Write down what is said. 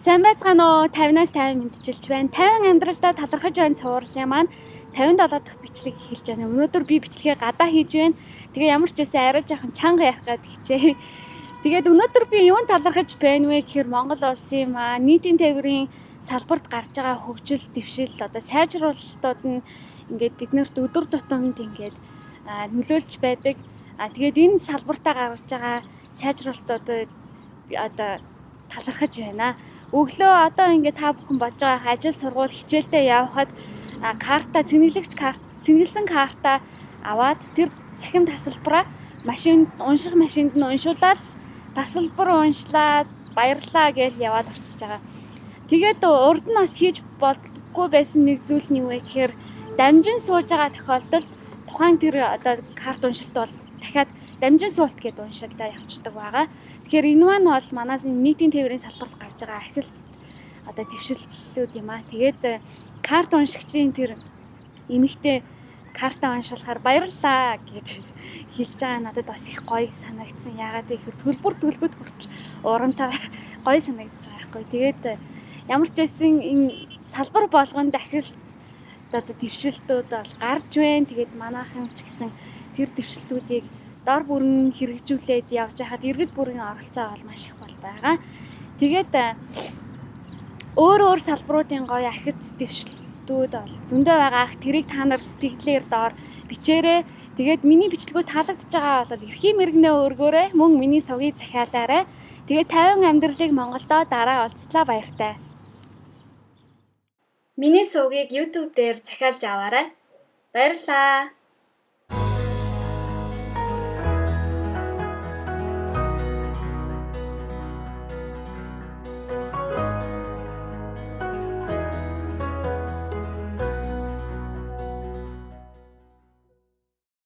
Сайн байцгаана уу? 50-аас 50 мэдчилж байна. 50 амьдралдаа талархаж байна цуурлын маань 57 дахь бичлэг эхэлж байна. Өнөөдөр би бичлэгээ гадаа хийж байна. Тэгээ ямар ч байсан арай жоохон чанга ярих гээд хичээ. Тэгээд өнөөдөр би юунд талархаж байна вэ гэхээр Монгол улсын маань нийтийн тээврийн салбарт гарч байгаа хөгжил, дэвшил одоо сайжруулалтууд нь ингээд биднэрт өдөр тутамд ингээд нөлөөлж байдаг. Тэгээд энэ салбартаа гаргаж байгаа сайжруулалтуудад одоо талархаж байна. Өглөө одоо ингээд та бүхэн бодож байгаа ажил сургууль хичээлдээ явхад цэнгэлсэн карта аваад тэр цахим тасалбараа унших машинд нь уншуулаад тасалбар уншлаад баярлаа гэж яваад орчиж байгаа. Тэгээд урд нь бас хийж болдоггүй байсан нэг зүйл нь юу вэ гэхээр дамжин сууж байгаа тохиолдолд тухайн тэр одоо карт уншилт бол дахиад дамжин суулт гэдээ уншигдаа явцдаг байгаа. Тэгэхээр энэ маань бол манай нийтийн тээврийн салбарт гарч байгаа их л одоо дэвшилтүүд юм аа. Тэгээд карт уншигчийн тэр эмэгтэй карта уншуулахаар баярлалаа гэд хэлж байгаа надад бас их гоё санагдсан. Яагаад гэхээр төлбөр төлөхөд хүртэл урамтай гоё санагдаж байгаа байхгүй. Тэгээд ямар ч байсан энэ салбар болгонд дахил одоо дэвшилтүүд бол гарч байна. Тэгээд манайхан ч гэсэн тэр дэвшилтүүдийг дор бүрэн хэрэгжүүлээд явж хахад иргэд бүрийн оролцоо бол маш их бол байгаа. Тэгээд өөр салбаруудын гоё ахиц дэвшилтүүд бол зөндөө байгаа. Тэрийг та нар сэтгэлээр доор бичээрэй. Тэгээд миний бичлэгүүд таалагдж байгаа бол эрхийн мэрэгнээ өргөөрэй. Мөн миний сувгийг захиалаарай. Тэгээд 50 амьдралыг Монголдо дараа олцлаа баяртай. Миний сувгийг YouTube дээр захиалж аваарай. Баярлалаа.